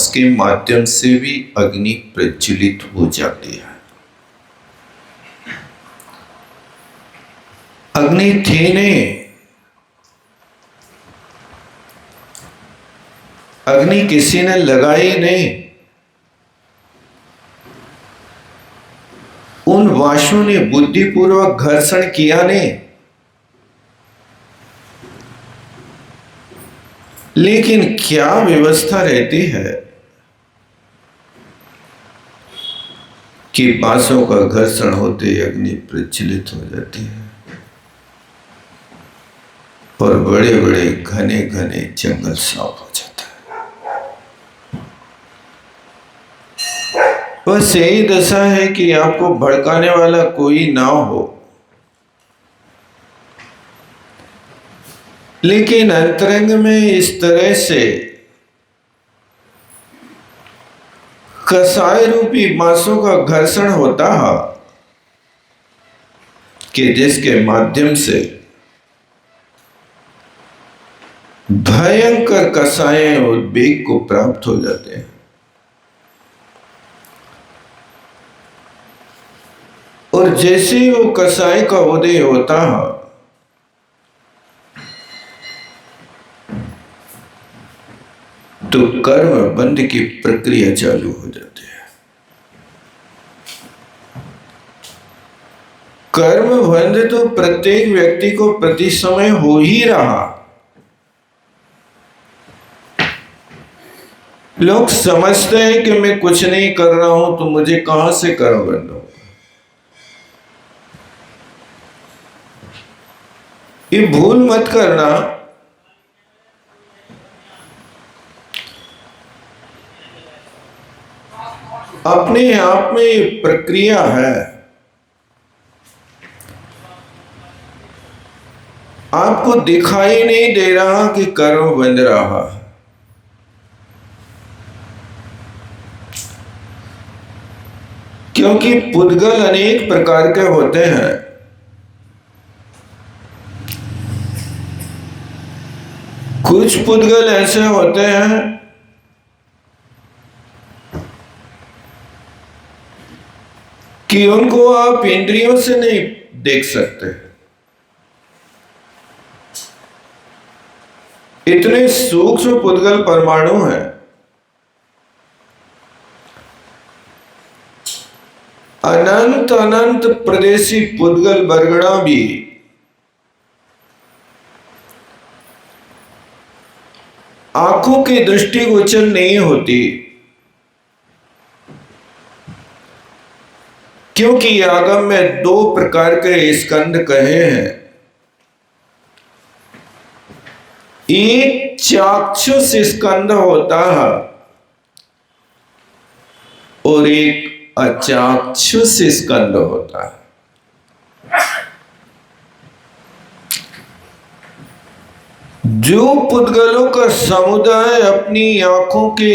के माध्यम से भी अग्नि प्रज्वलित हो जाती है। अग्नि थी नहीं, अग्नि किसी ने लगाई नहीं, उन वासुओं ने बुद्धिपूर्वक घर्षण किया नहीं, लेकिन क्या व्यवस्था रहती है कि बांसों का घर्षण होते ही अग्नि प्रज्वलित हो जाती है और बड़े बड़े घने घने जंगल साफ हो जाता है। बस यही दशा है कि आपको भड़काने वाला कोई ना हो, लेकिन अंतरंग में इस तरह से कसाय रूपी बांसों का घर्षण होता है कि जिसके माध्यम से भयंकर कसाय उद्वेग को प्राप्त हो जाते हैं। और जैसे ही वो कसाय का उदय होता है, तो कर्म बंध की प्रक्रिया चालू हो जाती है। कर्म बंध तो प्रत्येक व्यक्ति को प्रति समय हो ही रहा। लोग समझते हैं कि मैं कुछ नहीं कर रहा हूं तो मुझे कहां से कर्म बंध हो। ये भूल मत करना अपने आप में ये प्रक्रिया है। आपको दिखाई नहीं दे रहा कि कर्म बंध रहा है, क्योंकि पुद्गल अनेक प्रकार के होते हैं। कुछ पुद्गल ऐसे होते हैं कि उनको आप इंद्रियों से नहीं देख सकते, इतने सूक्ष्म पुद्गल परमाणु हैं। अनंत अनंत प्रदेशी पुद्गल बरगड़ा भी आंखों की दृष्टिगोचर नहीं होती, क्योंकि आगम में दो प्रकार के स्कंद कहे हैं। एक चाक्षुष स्कंद होता है और एक अचाक्षुष स्कंद होता है। जो पुद्गलों का समुदाय अपनी आंखों के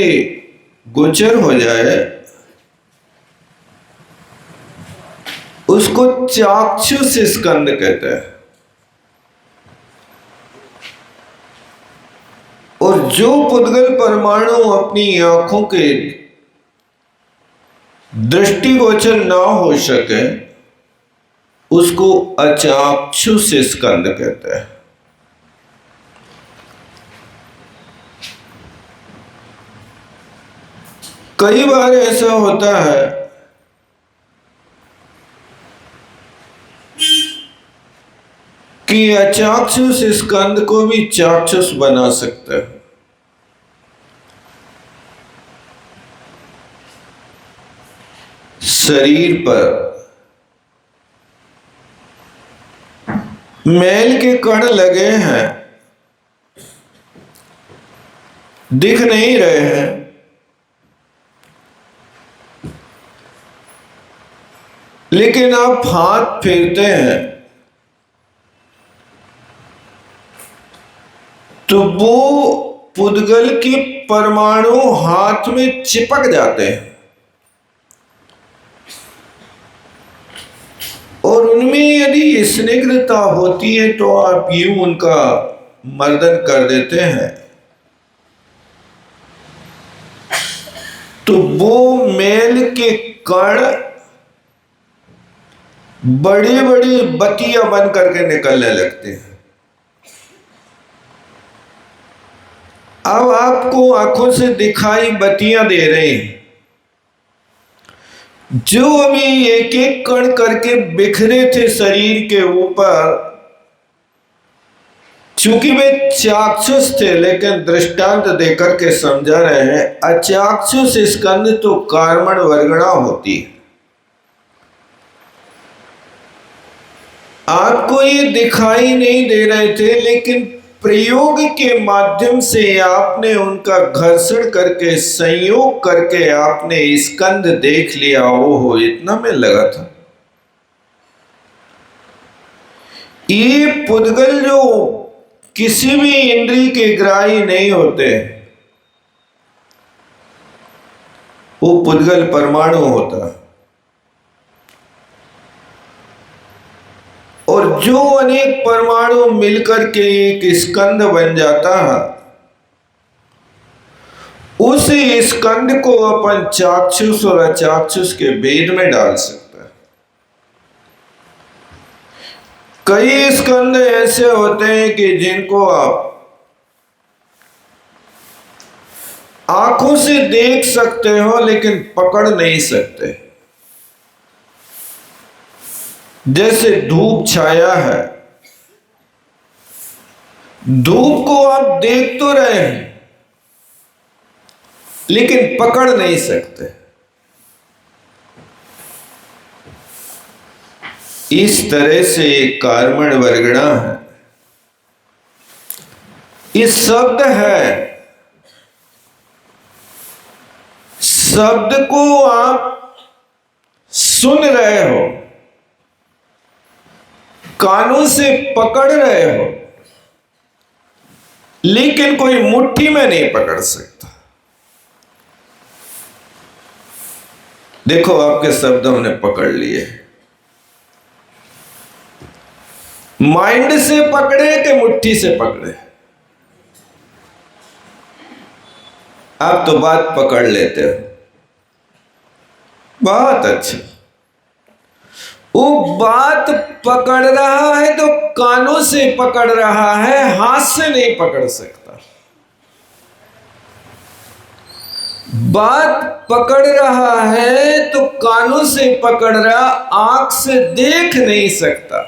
गोचर हो जाए उसको चाक्षुष स्कंद कहते हैं, और जो पुद्गल परमाणु अपनी आंखों के दृष्टिगोचर ना हो सके उसको अचाक्षुष स्कंद कहते हैं। कई बार ऐसा होता है कि अचाक्षुष स्कंद को भी चाक्षुष बना सकते हैं। शरीर पर मैल के कण लगे हैं, दिख नहीं रहे हैं, लेकिन आप हाथ फेरते हैं तो वो पुद्गल के परमाणु हाथ में चिपक जाते हैं और उनमें यदि स्निग्धता होती है तो आप यूं उनका मर्दन कर देते हैं तो वो मेल के कण बड़ी बड़ी बत्तियां बन करके निकलने लगते हैं। अब आपको आंखों से दिखाई बत्तियां दे रहे हैं, जो अभी एक एक कण करके बिखरे थे शरीर के ऊपर, चूंकि वे चाक्षुष थे, लेकिन दृष्टांत देकर के समझा रहे हैं अचाक्षुष स्कंद तो कार्मण वर्गणा होती है। आपको ये दिखाई नहीं दे रहे थे, लेकिन प्रयोग के माध्यम से आपने उनका घर्षण करके संयोग करके आपने स्कंद देख लिया। ओहो, इतना में लगा था। ये पुद्गल जो किसी भी इंद्रिय के ग्राही नहीं होते, वो पुद्गल परमाणु होता है। और जो अनेक परमाणु मिलकर के एक स्कंद बन जाता है, उस स्कंद को अपन चाक्षुष और अचाक्षुष के भेद में डाल सकते हैं। कई स्कंद ऐसे होते हैं कि जिनको आप आंखों से देख सकते हो लेकिन पकड़ नहीं सकते। जैसे धूप छाया है, धूप को आप देख तो रहे हैं लेकिन पकड़ नहीं सकते। इस तरह से एक कार्मण वर्गणा है। इस शब्द है, शब्द को आप सुन रहे हो, कानों से पकड़ रहे हो, लेकिन कोई मुट्ठी में नहीं पकड़ सकता। देखो, आपके शब्द हमने पकड़ लिए, माइंड से पकड़े कि मुट्ठी से पकड़े। आप तो बात पकड़ लेते हो, बहुत अच्छा। वो बात पकड़ रहा है तो कानों से पकड़ रहा है, हाथ से नहीं पकड़ सकता। बात पकड़ रहा है तो कानों से पकड़ रहा, आंख से देख नहीं सकता।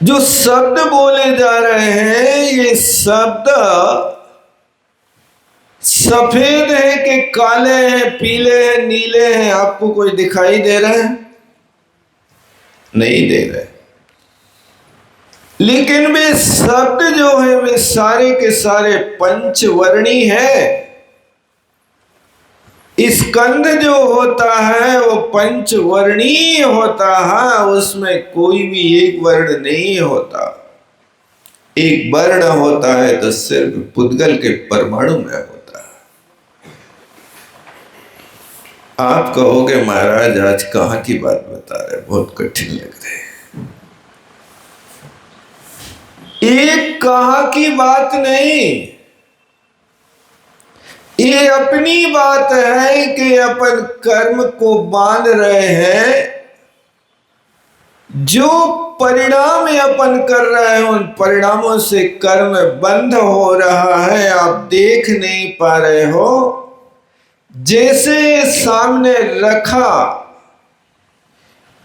जो शब्द बोले जा रहे हैं, ये शब्द सफेद है कि काले हैं, पीले हैं, नीले हैं, आपको कोई दिखाई दे रहा है? नहीं दे रहे। लेकिन वे शब्द जो है वे सारे के सारे पंचवर्णी है। स्कंद जो होता है वो पंचवर्णीय होता है, उसमें कोई भी एक वर्ण नहीं होता। एक वर्ण होता है तो सिर्फ पुद्गल के परमाणु में होता है। आप कहोगे महाराज आज कहां की बात बता रहे, बहुत कठिन लग रहे। एक कहां की बात नहीं, ये अपनी बात है कि अपन कर्म को बांध रहे हैं। जो परिणाम अपन कर रहे हैं, उन परिणामों से कर्म बंध हो रहा है, आप देख नहीं पा रहे हो। जैसे सामने रखा,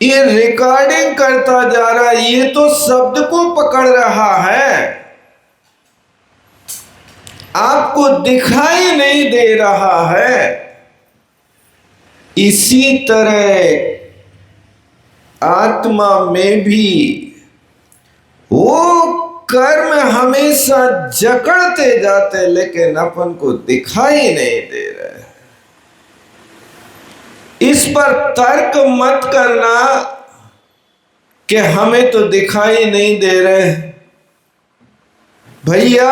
ये रिकॉर्डिंग करता जा रहा है, ये तो शब्द को पकड़ रहा है, आपको दिखाई नहीं दे रहा है। इसी तरह आत्मा में भी वो कर्म हमेशा जकड़ते जाते, लेकिन अपन को दिखाई नहीं दे रहे। इस पर तर्क मत करना कि हमें तो दिखाई नहीं दे रहे। भैया,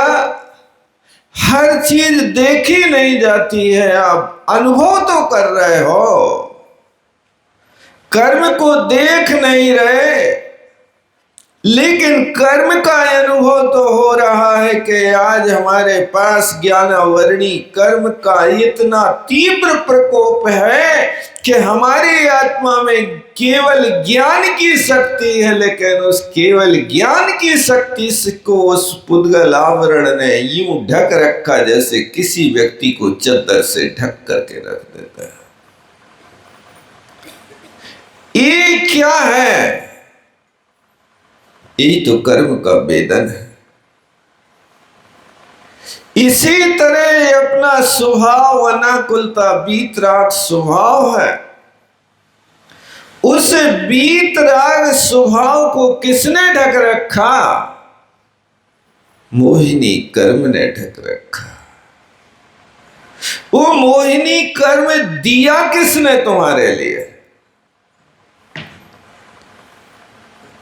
हर चीज देखी नहीं जाती है, आप अनुभव तो कर रहे हो। कर्म को देख नहीं रहे, लेकिन कर्म का अनुभव तो हो रहा है कि आज हमारे पास ज्ञानावरणी कर्म का इतना तीव्र प्रकोप है कि हमारी आत्मा में केवल ज्ञान की शक्ति है, लेकिन उस केवल ज्ञान की शक्ति को उस पुद्गल आवरण ने यूं ढक रखा जैसे किसी व्यक्ति को चद्दर से ढक करके रख देता है। ये क्या है? यही तो कर्म का वेदन है। इसी तरह अपना स्वभाव अनाकुलता वीतराग स्वभाव है। उस वीतराग स्वभाव को किसने ढक रखा? मोहिनी कर्म ने ढक रखा। वो मोहिनी कर्म दिया किसने तुम्हारे लिए?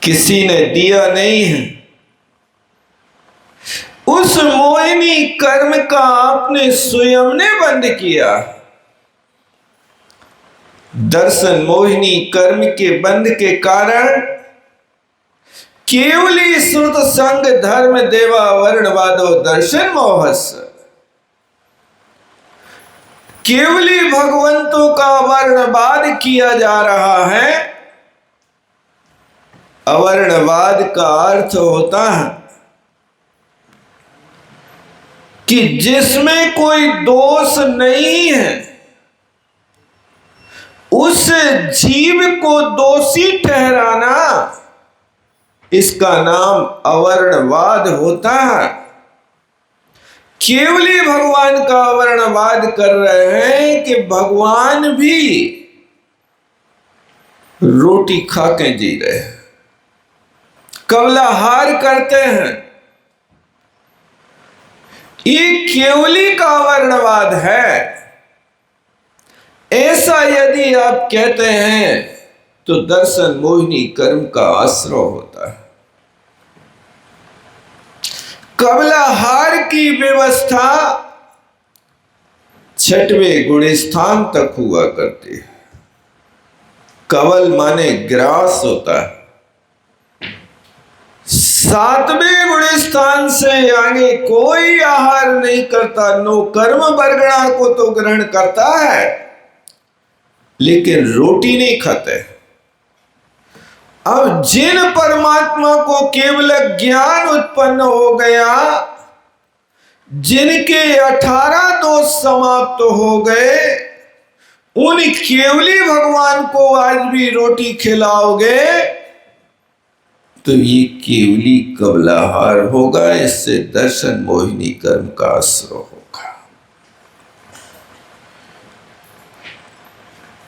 किसी ने दिया नहीं है। उस मोहिनी कर्म का आपने स्वयं ने बंद किया। दर्शन मोहिनी कर्म के बंद के कारण केवली श्रुत संग धर्म देवा वर्णवादो दर्शन मोहस, केवली भगवंतों का वर्णवाद किया जा रहा है। अवर्णवाद का अर्थ होता है कि जिसमें कोई दोष नहीं है, उस जीव को दोषी ठहराना, इसका नाम अवर्णवाद होता है। केवली भगवान का अवर्णवाद कर रहे हैं कि भगवान भी रोटी खा के जी रहे हैं, कवलाहार करते हैं। ये केवली का वर्णवाद है। ऐसा यदि आप कहते हैं तो दर्शन मोहिनी कर्म का आश्रय होता है। कवलाहार की व्यवस्था छठवें गुण स्थान तक हुआ करती है। कवल माने ग्रास होता है। सातवें गुण स्थान से आगे कोई आहार नहीं करता। नो कर्म बरगड़ा को तो ग्रहण करता है, लेकिन रोटी नहीं खाते। अब जिन परमात्मा को केवल ज्ञान उत्पन्न हो गया, जिनके 18 दोष समाप्त हो गए, उन केवली भगवान को आज भी रोटी खिलाओगे तो ये केवली कबलाहार होगा। इससे दर्शन मोहिनी कर्म का आश्रय होगा।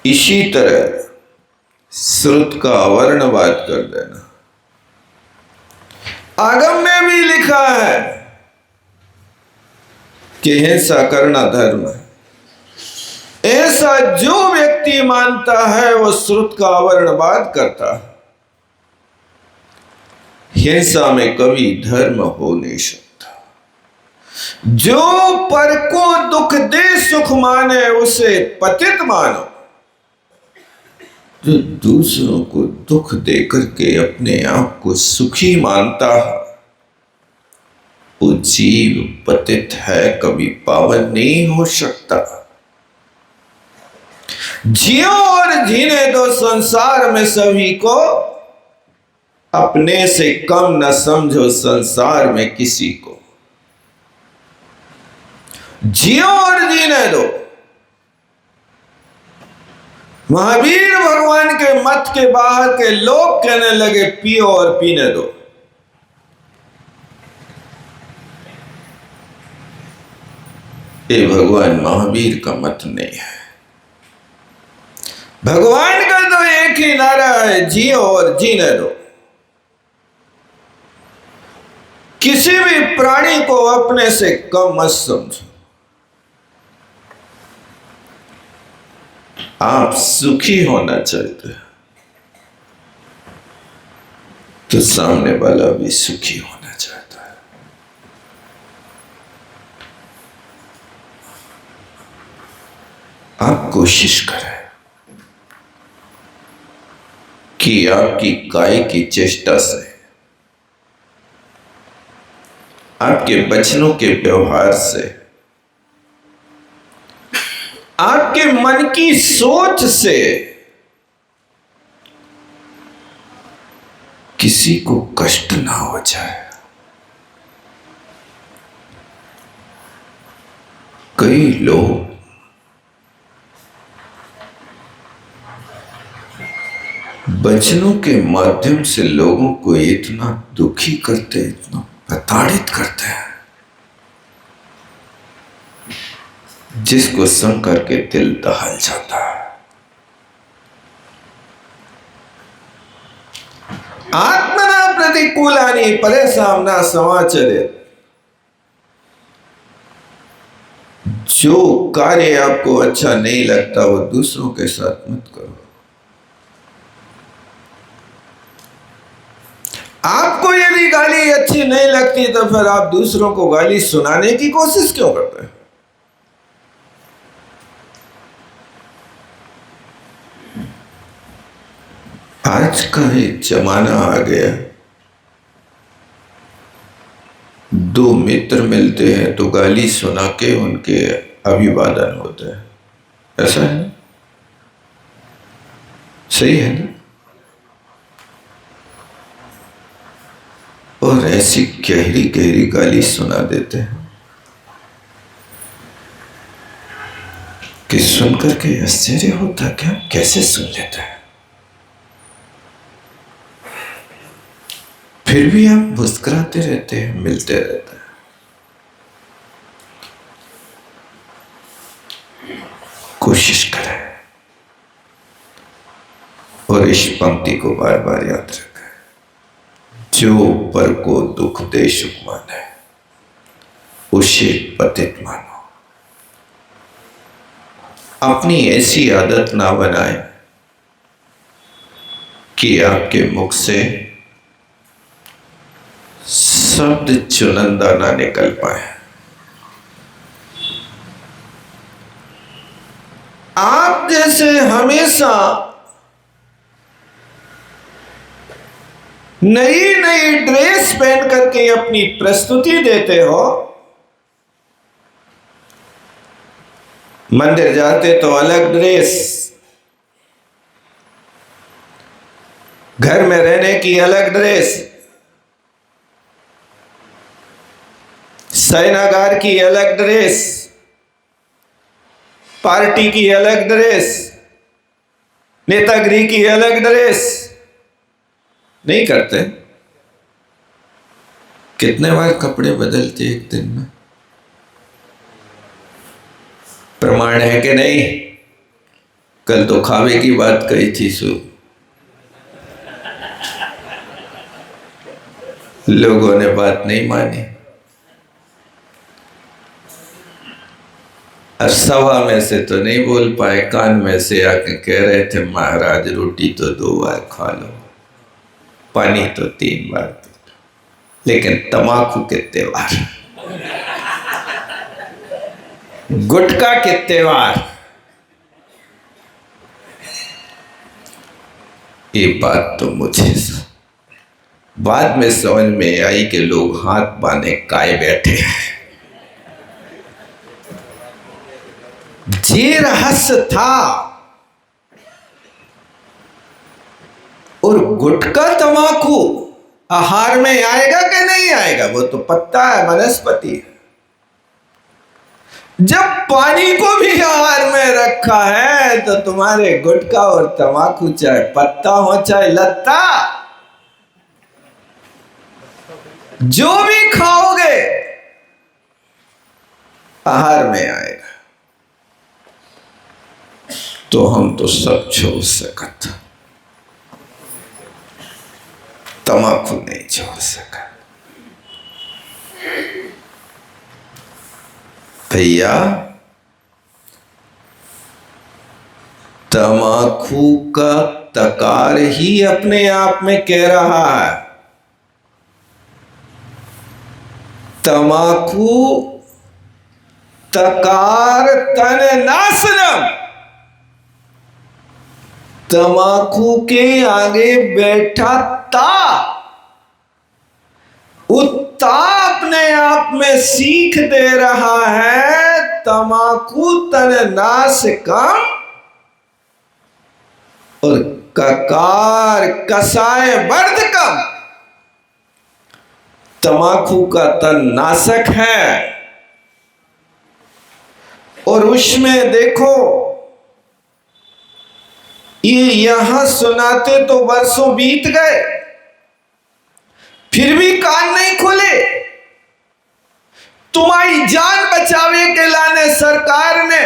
इसी तरह श्रुत का अवर्णवाद कर देना। आगम में भी लिखा है कि हिंसा करना धर्म है। ऐसा जो व्यक्ति मानता है वो श्रुत का अवर्णवाद करता है। हिंसा में कभी धर्म हो नहीं सकता। जो पर को दुख दे सुख माने उसे पतित मानो। जो दूसरों को दुख दे करके अपने आप को सुखी मानता है, वो जीव पतित है, कभी पावन नहीं हो सकता। जियो और जीने दो संसार में सभी को, अपने से कम न समझो संसार में किसी को। जियो और जीने दो। महावीर भगवान के मत के बाहर के लोग कहने लगे पियो और पीने दो। ये भगवान महावीर का मत नहीं है। भगवान का तो एक ही नारा है, जियो और जीने दो। किसी भी प्राणी को अपने से कम मत समझो। आप सुखी होना चाहते हैं तो सामने वाला भी सुखी होना चाहता है। आप कोशिश करें कि आपकी काय की चेष्टा से आपके वचनों के व्यवहार से, आपके मन की सोच से किसी को कष्ट ना हो जाए। कई लोग वचनों के माध्यम से लोगों को इतना दुखी करते, इतना प्रताड़ित करते हैं, जिसको सुन करके दिल दहल जाता है। आत्मना प्रतिकूलानि परेशान समाचरेत्। जो कार्य आपको अच्छा नहीं लगता वो दूसरों के साथ मत करो। आपको यदि गाली अच्छी नहीं लगती तो फिर आप दूसरों को गाली सुनाने की कोशिश क्यों करते हैं? आज का एक जमाना आ गया, दो मित्र मिलते हैं तो गाली सुना के उनके अभिवादन होते हैं। ऐसा है ना? सही है ना? और ऐसी गहरी गहरी गाली सुना देते हैं कि सुनकर के आश्चर्य होता, क्या कैसे सुन लेता है। फिर भी आप मुस्कुराते रहते हैं, मिलते रहते हैं। कोशिश करें और इस पंक्ति को बार बार याद रखें, जो पर को दुख दे सुख माने, उसे पतित मानो। अपनी ऐसी आदत ना बनाए कि आपके मुख से शब्द चुनिंदा ना निकल पाए। आप जैसे हमेशा नई नई ड्रेस पहन करके अपनी प्रस्तुति देते हो, मंदिर जाते तो अलग ड्रेस, घर में रहने की अलग ड्रेस, शयनागार की अलग ड्रेस, पार्टी की अलग ड्रेस, नेतागिरी की अलग ड्रेस। नहीं करते? कितने बार कपड़े बदलते एक दिन में? प्रमाण है कि नहीं? कल तो खावे की बात कही थी, सो लोगों ने बात नहीं मानी। और सभा में से तो नहीं बोल पाए, कान में से आके कह रहे थे, महाराज रोटी तो 2 बार खा लो, पानी तो 3 बार पी लो, लेकिन तमाकू के त्योहार, गुटखा के त्योहार, ये बात तो मुझे बाद में समझ में आई कि लोग हाथ बांधे काय बैठे हैं। ये रहस्य था। और गुटखा तमाकू आहार में आएगा कि नहीं आएगा? वो तो पत्ता है, वनस्पति है। जब पानी को भी आहार में रखा है तो तुम्हारे गुटखा और तमाकू चाहे पत्ता हो चाहे लत्ता, जो भी खाओगे आहार में आएगा। तो हम तो सब छोड़ सकते, तमाकू नहीं छोड़ सका। भैया, तमाकू का तकार ही अपने आप में कह रहा है, तमाकू तकार तन नाशनम। तमाकू के आगे बैठा ता, कुत्ता अपने आप में सीख दे रहा है तमाकू तन नाश कम और ककार कसाय वर्ध कम। तमाकू का तन नाशक है और उसमें देखो ये यहां सुनाते तो वर्षों बीत गए फिर भी कान नहीं खुले। तुम्हारी जान बचावे के लाने सरकार ने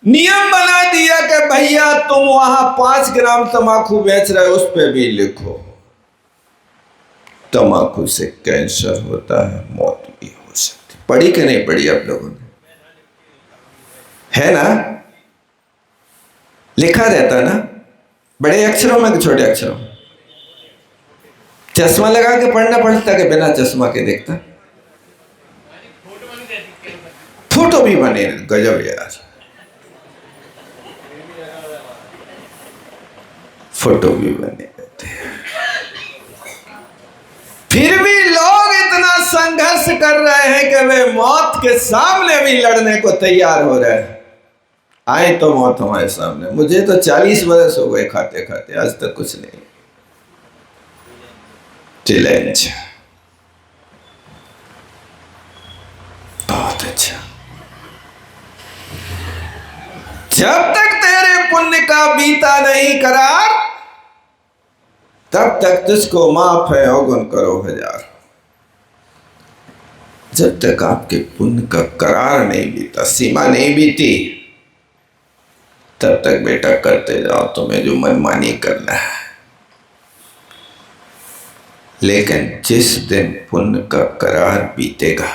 नियम बना दिया कि भैया तुम वहां 5 ग्राम तंबाकू बेच रहे हो उस पे भी लिखो तंबाकू से कैंसर होता है, मौत भी हो सकती। पढ़ी कि नहीं पढ़ी आप लोगों ने? है ना, लिखा रहता ना बड़े अक्षरों में कि छोटे अक्षरों में? चश्मा लगा के पढ़ना पड़ता कि बिना चश्मा के देखता? फोटो भी बने, गजब यार, फोटो भी बने रहते हैं। फिर भी लोग इतना संघर्ष कर रहे हैं कि वे मौत के सामने भी लड़ने को तैयार हो रहे हैं। आए तो मौत हमारे सामने। मुझे तो 40 वर्ष हो गए खाते खाते, आज तक कुछ नहीं। चैलेंज बहुत अच्छा। जब तक तेरे पुण्य का बीता नहीं करार तब तक तुझको माफ है अवगुण करो 1000। जब तक आपके पुण्य का करार नहीं बीता, सीमा नहीं बीती, तब तक बेटा करते जाओ तुम्हें जो मनमानी करना है। लेकिन जिस दिन पुण्य का करार बीतेगा,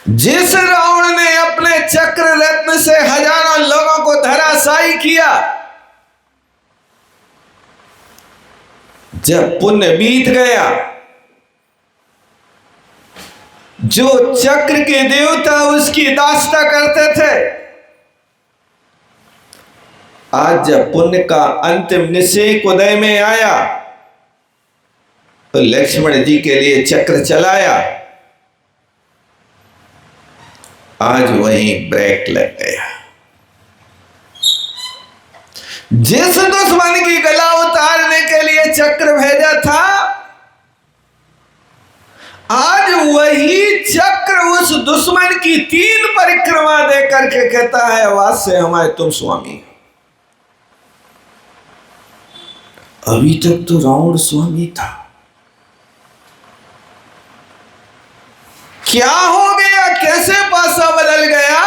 जिस रावण ने अपने चक्र रत्न से हजारों लोगों को धराशायी किया, जब पुण्य बीत गया, जो चक्र के देवता उसकी दास्ता करते थे, आज जब पुण्य का अंतिम निषेक उदय में आया तो लक्ष्मण जी के लिए चक्र चलाया। आज वहीं ब्रेक लग गया। जिस दुश्मन की गला उतारने के लिए चक्र भेजा था, आज वही चक्र उस दुश्मन की 3 परिक्रमा दे करके कहता है आवाज से हमारे तुम स्वामी। अभी तक तो रावण स्वामी था, क्या हो गया? कैसे पासा बदल गया?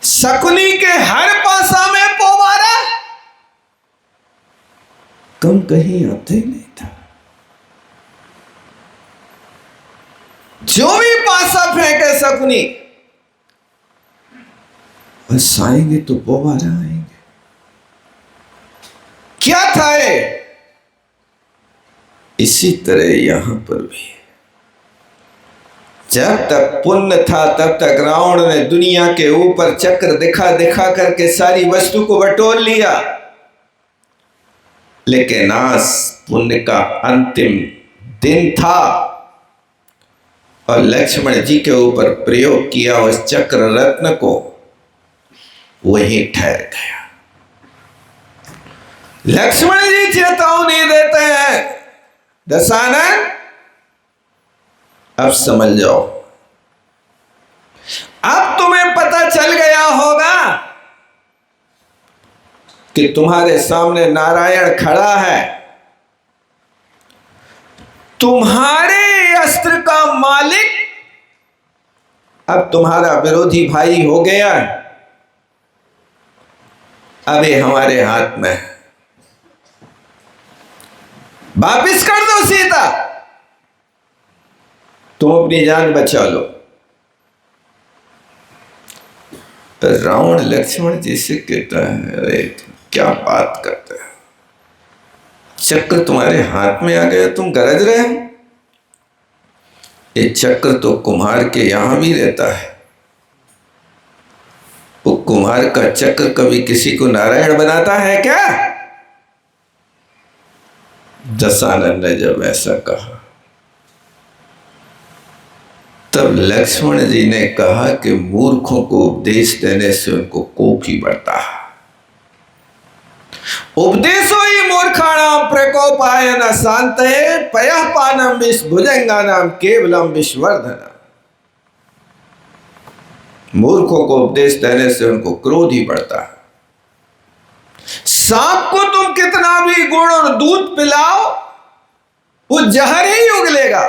शकुनी के हर पासा में पोवारा, कम कहीं आते नहीं था। जो भी पासा फेंके शकुनी, बस आएंगे तो पोवारा आएंगे। क्या था ये? इसी तरह यहां पर भी जब तक पुण्य था तब तक रावण ने दुनिया के ऊपर चक्र दिखा दिखा करके सारी वस्तु को बटोर लिया। लेकिन आज पुण्य का अंतिम दिन था और लक्ष्मण जी के ऊपर प्रयोग किया उस चक्र रत्न को, वहीं ठहर गया। लक्ष्मण जी चेतावनी देते हैं, दशानन अब समझ जाओ। अब तुम्हें पता चल गया होगा कि तुम्हारे सामने नारायण खड़ा है, तुम्हारे अस्त्र का मालिक अब तुम्हारा विरोधी भाई हो गया है। अब ये हमारे हाथ में है, वापिस कर दो सीता, तुम अपनी जान बचा लो। तो रावण लक्ष्मण जी से कहता है, अरे क्या बात करते हैं, चक्र तुम्हारे हाथ में आ गया, तुम गरज रहे हो? ये चक्र तो कुम्हार के यहां भी रहता है। वो कुम्हार का चक्र कभी किसी को नारायण बनाता है क्या? दशानन ने जब ऐसा कहा, तब लक्ष्मण जी ने कहा कि मूर्खों को उपदेश देने से उनको कोप ही बढ़ता है। उपदेशो ही मूर्खाणाम प्रकोपाय न शांतये पयः पानम विष भुजंगानाम केवलम विषवर्धन। मूर्खों को उपदेश देने से उनको क्रोध ही बढ़ता है। सांप को तुम कितना भी गुड़ और दूध पिलाओ, वो जहर ही उगलेगा।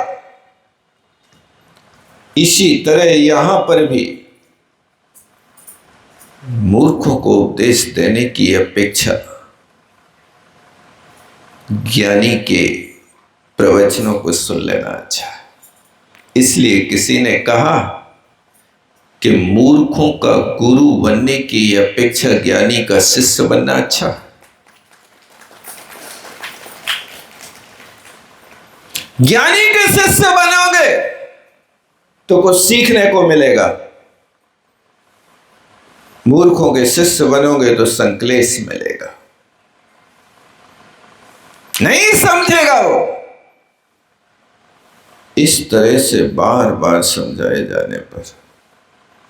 इसी तरह यहां पर भी मूर्खों को उपदेश देने की अपेक्षा ज्ञानी के प्रवचनों को सुन लेना अच्छा है। इसलिए किसी ने कहा कि मूर्खों का गुरु बनने की अपेक्षा ज्ञानी का शिष्य बनना अच्छा। ज्ञानी के शिष्य बनोगे तो कुछ सीखने को मिलेगा, मूर्खों के शिष्य बनोगे तो संक्लेश मिलेगा, नहीं समझेगा वो। इस तरह से बार बार समझाए जाने पर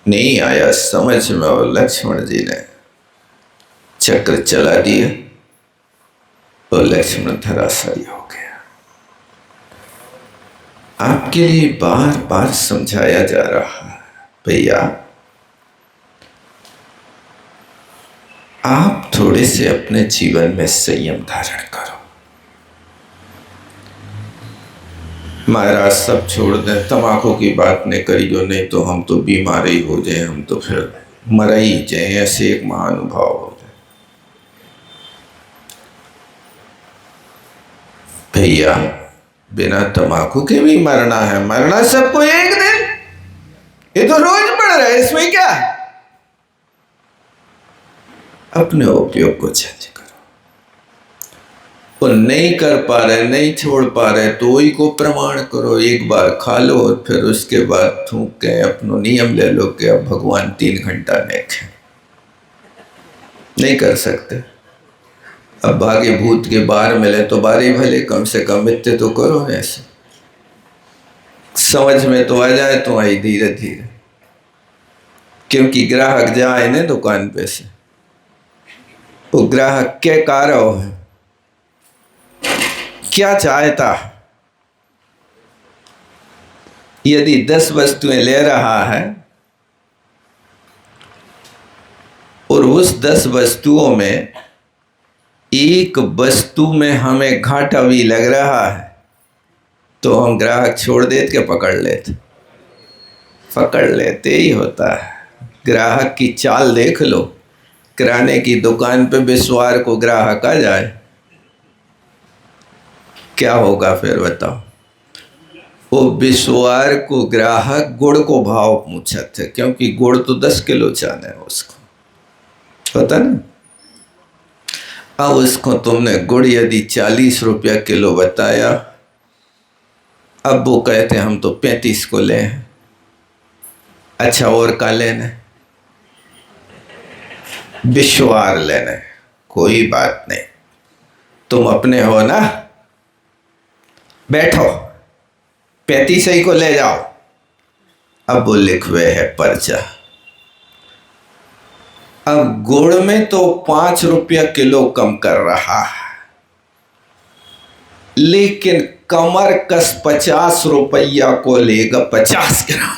नहीं आया समझ में, और लक्ष्मण जी ने चक्र चला दिया और लक्ष्मण धराशायी हो गया। आपके लिए बार बार समझाया जा रहा है, भैया आप थोड़े से अपने जीवन में संयम धारण करो। महाराज सब छोड़ दें, तम्बाकू की बात नहीं करी जो, नहीं तो हम तो बीमार ही हो जाए, हम तो फिर मर ही जाए, ऐसे एक महानुभाव हो जाए। भैया बिना तम्बाकू के भी मरना है, मरना सबको एक दिन, ये तो रोज पड़ रहा है, इसमें क्या। अपने उपयोग को चेंज करो। वो नहीं कर पा रहे, नहीं छोड़ पा रहे, तो वही को प्रमाण करो। एक बार खा लो और फिर उसके बाद थूक के अपनो नियम ले लो कि अब भगवान 3 घंटा नहीं खाए। नहीं कर सकते। अब भागे भूत के बाहर मिले तो बारी भले, कम से कम इतने तो करो। ऐसे समझ में तो आ जाए तो आई धीरे धीरे, क्योंकि ग्राहक जाए ना दुकान पे से, वो ग्राहक के कारो है, क्या चाहता। यदि 10 वस्तुएं ले रहा है और उस 10 वस्तुओं में एक वस्तु में हमें घाटा भी लग रहा है, तो हम ग्राहक छोड़ देते के पकड़ लेते ही होता है। ग्राहक की चाल देख लो। किराने की दुकान पे बिस्वार को ग्राहक आ जाए, क्या होगा फिर बताओ। वो बिस्वार को ग्राहक गुड़ को भाव पूछा थे, क्योंकि गुड़ तो 10 किलो चाहना है उसको, पता ना। अब उसको तुमने गुड़ यदि 40 रुपया किलो बताया, अब वो कहते हम तो 35 को ले। अच्छा और का लेने, बिस्वार लेने, कोई बात नहीं, तुम अपने हो ना, बैठो 35 ही को ले जाओ। अब वो लिखवे है पर्चा। अब गुड़ में तो 5 रुपया किलो कम कर रहा है, लेकिन कमर कस 50 रुपया को लेगा, 50 ग्राम,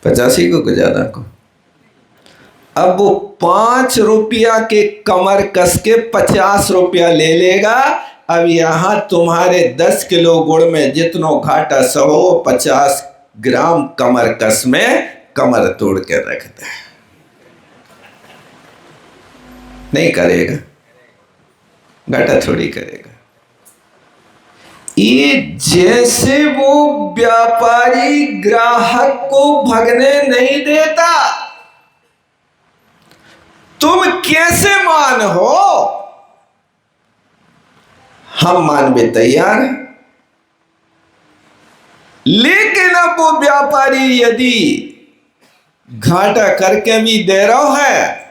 50 ही को ज्यादा को। अब वो 5 रुपया के कमर कस के 50 रुपया ले लेगा। अब यहां तुम्हारे 10 किलो गुड़ में जितनो घाटा सहो 50 ग्राम कमर कस में कमर तोड़ के रख दे। नहीं करेगा, घाटा थोड़ी करेगा। ये जैसे वो व्यापारी ग्राहक को भगने नहीं देता, तुम कैसे मान हो। हम मान भी तैयार हैं, लेकिन अब वो व्यापारी यदि घाटा करके भी दे रहा है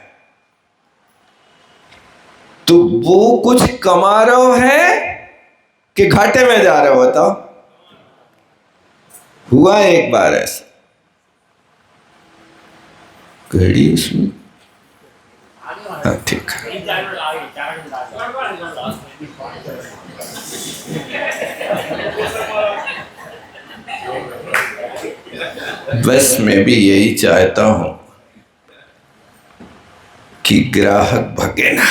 तो वो कुछ कमा रहा है कि घाटे में जा रहे हो? बताओ। हुआ एक बार ऐसा? घड़ी उसमें, हाँ ठीक है। बस मैं भी यही चाहता हूं कि ग्राहक भगे ना।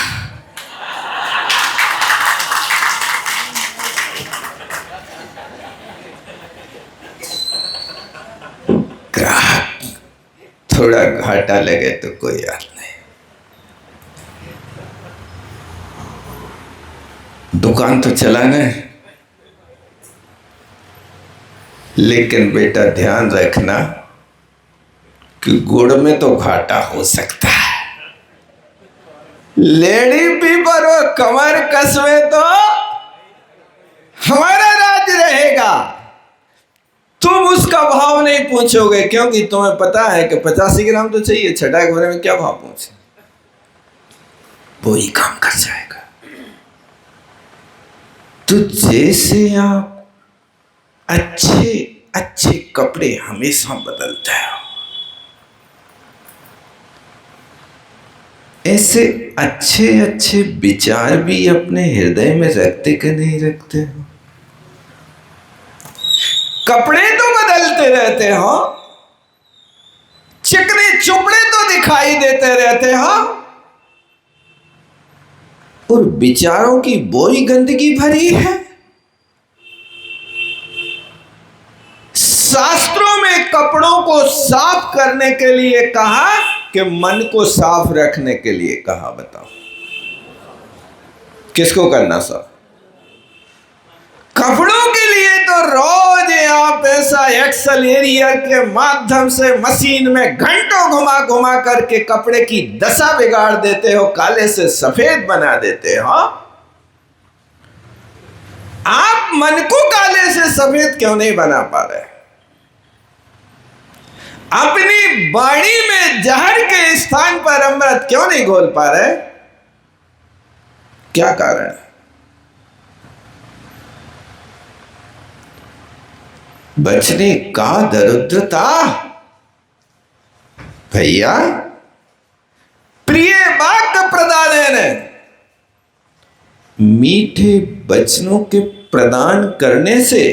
ग्राहक थोड़ा घाटा लगे तो कोई बात नहीं, दुकान तो चलाना है। लेकिन बेटा ध्यान रखना कि गुड़ में तो घाटा हो सकता है। लेडी पीपर और कमर कसवे तो हमारा राज रहेगा। तुम उसका भाव नहीं पूछोगे, क्योंकि तुम्हें पता है कि 85 ग्राम तो चाहिए, छठा घोड़े में क्या भाव पूछे, वो ही काम कर जाएगा। तो जैसे आप अच्छे अच्छे कपड़े हमेशा बदलते हो, ऐसे अच्छे अच्छे विचार भी अपने हृदय में रखते कि नहीं रखते हो? कपड़े तो बदलते रहते हो, चिकने चुपड़े तो दिखाई देते रहते हो, और विचारों की बोरी गंदगी भरी है। शास्त्रों में कपड़ों को साफ करने के लिए कहा कि मन को साफ रखने के लिए कहा। बताओ किसको करना साफ? कपड़ों के लिए तो रोज आप ऐसा एक्सेलेरियर के माध्यम से मशीन में घंटों घुमा घुमा करके कपड़े की दशा बिगाड़ देते हो, काले से सफेद बना देते हो। आप मन को काले से सफेद क्यों नहीं बना पा रहे? अपनी वाणी में जहर के स्थान पर अमृत क्यों नहीं घोल पा रहे? क्या कारण है? बचने का दरिद्रता भैया। प्रिय वाक्य प्रदान, मीठे वचनों के प्रदान करने से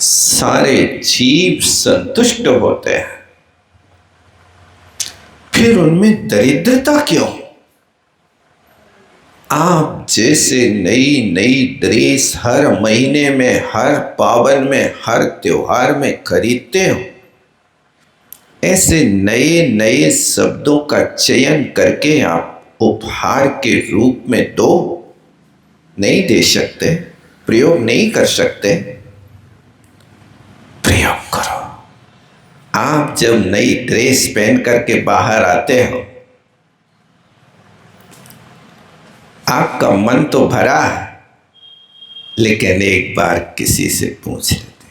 सारे जीव संतुष्ट होते हैं। फिर उनमें दरिद्रता क्यों? आप जैसे नई नई ड्रेस हर महीने में, हर पावन में, हर त्योहार में खरीदते हो, ऐसे नए नए शब्दों का चयन करके आप उपहार के रूप में दो नहीं दे सकते? प्रयोग नहीं कर सकते? प्रयोग करो। आप जब नई ड्रेस पहन करके बाहर आते हो, आपका मन तो भरा है, लेकिन एक बार किसी से पूछ लेते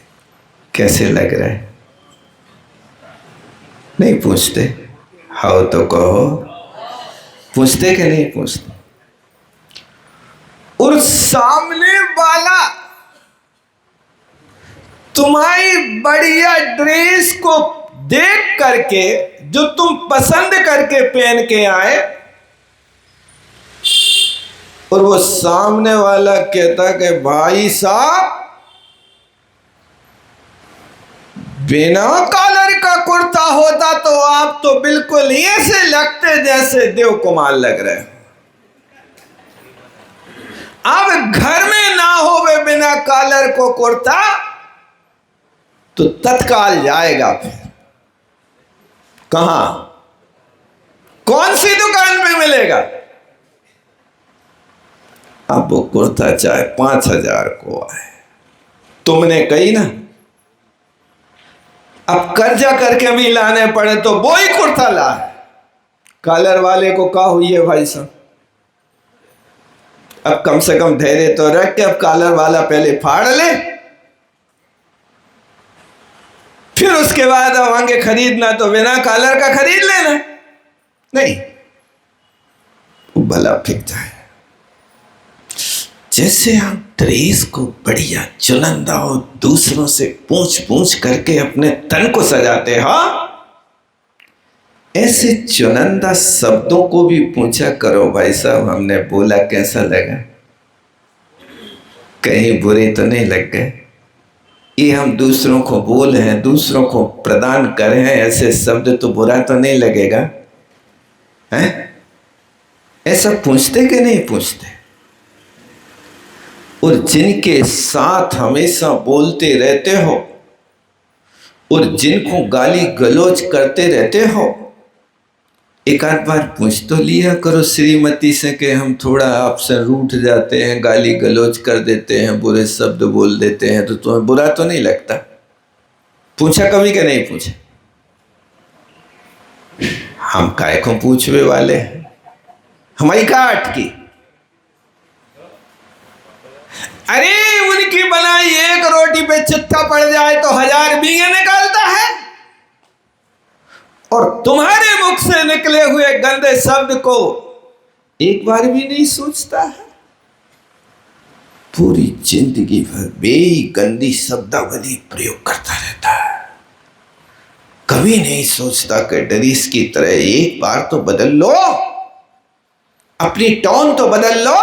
कैसे लग रहा है? नहीं पूछते? हो तो कहो, पूछते कि नहीं पूछते? और सामने वाला तुम्हारी बढ़िया ड्रेस को देख करके, जो तुम पसंद करके पहन के आए, और वो सामने वाला कहता कि भाई साहब बिना कॉलर का कुर्ता होता तो आप तो बिल्कुल ऐसे लगते जैसे देव कुमार लग रहे। अब घर में ना हो वे बिना कॉलर को कुर्ता तो तत्काल जाएगा। फिर कहां, कौन सी दुकान पे मिलेगा? अब वो कुर्ता चाहे 5,000 को आए, तुमने कही ना, अब कर्जा करके भी लाने पड़े तो वो ही कुर्ता ला। कॉलर वाले को कहा हुई है भाई साहब, अब कम से कम धैर्य तो रख के अब कॉलर वाला पहले फाड़ ले, फिर उसके बाद अब आगे खरीदना तो बिना कॉलर का खरीद लेना। नहीं, वो भला फिक जाए। जैसे हम ड्रेस को बढ़िया चुनिंदा और दूसरों से पूछ पूछ करके अपने तन को सजाते हैं, ऐसे चुनिंदा शब्दों को भी पूछा करो, भाई साहब हमने बोला कैसा लगा, कहीं बुरे तो नहीं लग गए, ये हम दूसरों को बोल हैं, दूसरों को प्रदान कर हैं, ऐसे शब्द तो बुरा तो नहीं लगेगा हैं? ऐसा पूछते कि नहीं पूछते? और जिनके साथ हमेशा बोलते रहते हो और जिनको गाली गलौज करते रहते हो, एक आध बार पूछ तो लिया करो श्रीमती से कि हम थोड़ा आपसे रूठ जाते हैं, गाली गलौज कर देते हैं, बुरे शब्द बोल देते हैं, तो तुम्हें बुरा तो नहीं लगता? पूछा कभी कि नहीं पूछा? हम काय को पूछवे वाले हैं, हमारी का अटकी? अरे उनकी बनाई एक रोटी पे चिट्ठा पड़ जाए तो 1000 बीघे निकालता है, और तुम्हारे मुख से निकले हुए गंदे शब्द को एक बार भी नहीं सोचता है। पूरी जिंदगी भर बेई गंदी शब्दावली प्रयोग करता रहता है, कभी नहीं सोचता कि डरीस की तरह एक बार तो बदल लो, अपनी टोन तो बदल लो।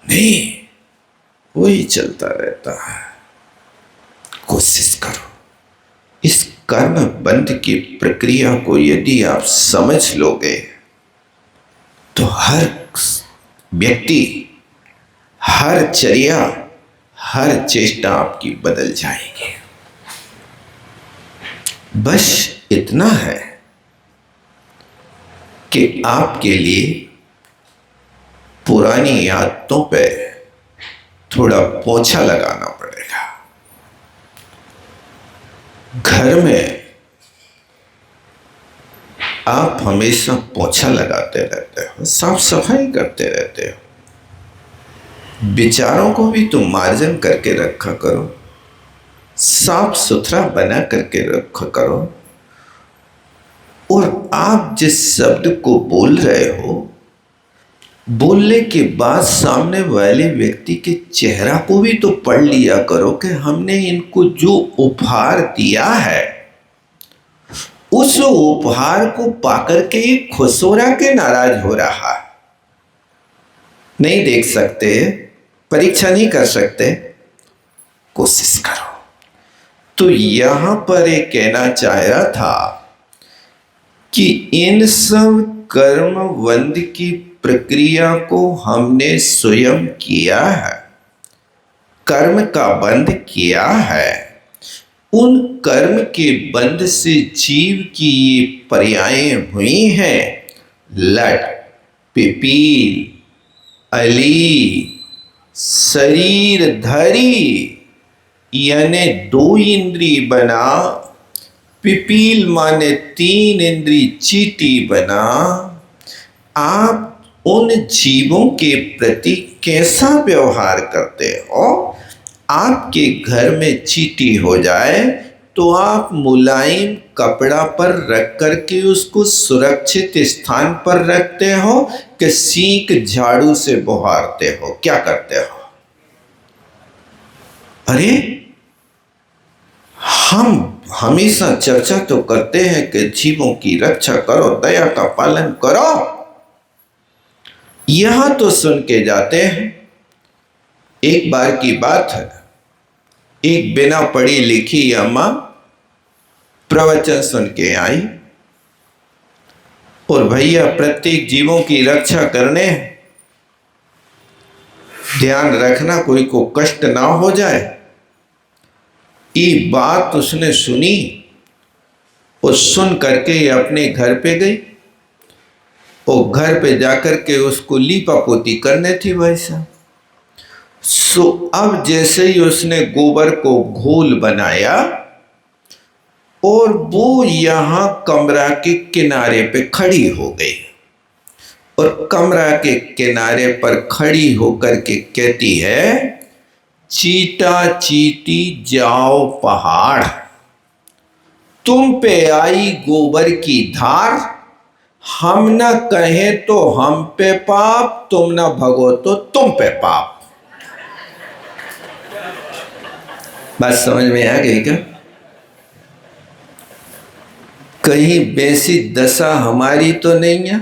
नहीं, वही चलता रहता है। कोशिश करो, इस कर्म बंध की प्रक्रिया को यदि आप समझ लोगे तो हर व्यक्ति, हर चर्या, हर चेष्टा आपकी बदल जाएगी। बस इतना है कि आपके लिए पुरानी आदतों पे थोड़ा पोछा लगाना पड़ेगा। घर में आप हमेशा पोछा लगाते रहते हो, साफ सफाई करते रहते हो, विचारों को भी तुम मार्जन करके रखा करो, साफ सुथरा बना करके रखा करो, और आप जिस शब्द को बोल रहे हो, बोलने के बाद सामने वाले व्यक्ति के चेहरा को भी तो पढ़ लिया करो कि हमने इनको जो उपहार दिया है, उस उपहार को पाकर के ये खुश हो रहा के नाराज हो रहा। नहीं देख सकते, परीक्षा नहीं कर सकते, कोशिश करो। तो यहां पर एक कहना चाह रहा था कि इन सब कर्म बंध की प्रक्रिया को हमने स्वयं किया है, कर्म का बंध किया है। उन कर्म के बंध से जीव की ये पर्यायें हुई हैं, लट, पिपील, अली, शरीर धरी, यानी 2 इंद्री बना, पिपील माने 3 इंद्री चीटी बना। आप उन जीवों के प्रति कैसा व्यवहार करते हो? आपके घर में चींटी हो जाए तो आप मुलायम कपड़ा पर रख करके उसको सुरक्षित स्थान पर रखते हो कि सींक झाड़ू से बुहारते हो? क्या करते हो? अरे हम हमेशा चर्चा तो करते हैं कि जीवों की रक्षा करो, दया का पालन करो, यहां तो सुन के जाते हैं। एक बार की बात है, एक बिना पढ़ी लिखी अम्मा प्रवचन सुन के आई, और भैया प्रत्येक जीवों की रक्षा करने, ध्यान रखना कोई को कष्ट ना हो जाए। ये बात उसने सुनी और सुन करके अपने घर पे गई, और घर पे जाकर के उसको लीपा पोती करने थी भाई साहब। सो अब जैसे ही उसने गोबर को घोल बनाया और वो यहां कमरा के किनारे पे खड़ी हो गई, और कमरा के किनारे पर खड़ी होकर के कहती है, चीटा चीटी जाओ पहाड़, तुम पे आई गोबर की धार, हम न कहें तो हम पे पाप, तुम न भगो तो तुम पे पाप। बात समझ में आ गई क्या? कहीं वैसी दशा हमारी तो नहीं है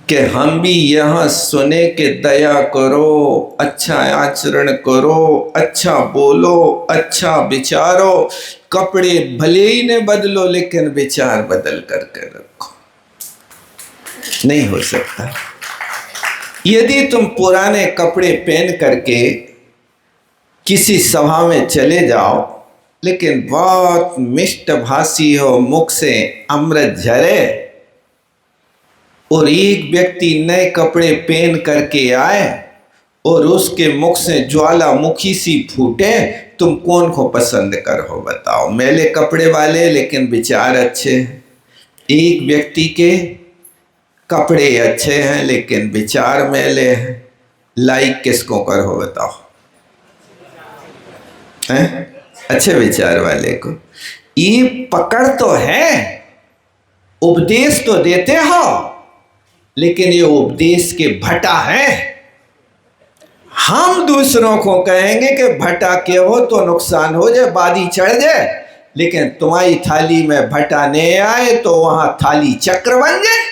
कि हम भी यहाँ सुने के दया करो, अच्छा आचरण करो, अच्छा बोलो, अच्छा विचारो, कपड़े भले ही ने बदलो लेकिन विचार बदल करके रखो। नहीं हो सकता। यदि तुम पुराने कपड़े पहन करके किसी सभा में चले जाओ लेकिन बहुत मिष्ट भाषी हो, मुख से अमृत झरे, और एक व्यक्ति नए कपड़े पहन करके आए और उसके मुख से ज्वालामुखी सी फूटे, तुम कौन को पसंद करो बताओ? मैले कपड़े वाले लेकिन विचार अच्छे हैं, एक व्यक्ति के कपड़े अच्छे हैं लेकिन विचार मैले हैं, लाइक किसको करो बताओ? हैं? अच्छे विचार वाले को। ये पकड़ तो है, उपदेश तो देते हो, लेकिन ये उपदेश के भटा है। हम दूसरों को कहेंगे कि भटा के हो तो नुकसान हो जाए, बादी चढ़ जाए, लेकिन तुम्हारी थाली में भटा नहीं आए तो वहां थाली चक्र बन जाए।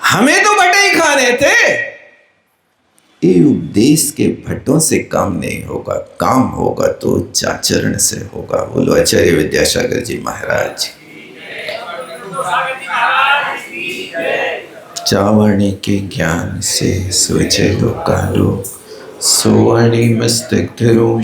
हमें तो भटे ही खाने थे। ये उपदेश के भट्टों से काम नहीं होगा, काम होगा तो आचरण से होगा। बोलो आचार्य विद्यासागर जी महाराज। चावणी के ज्ञान से सोचे लो कालो, सोवणी मस्तक धरो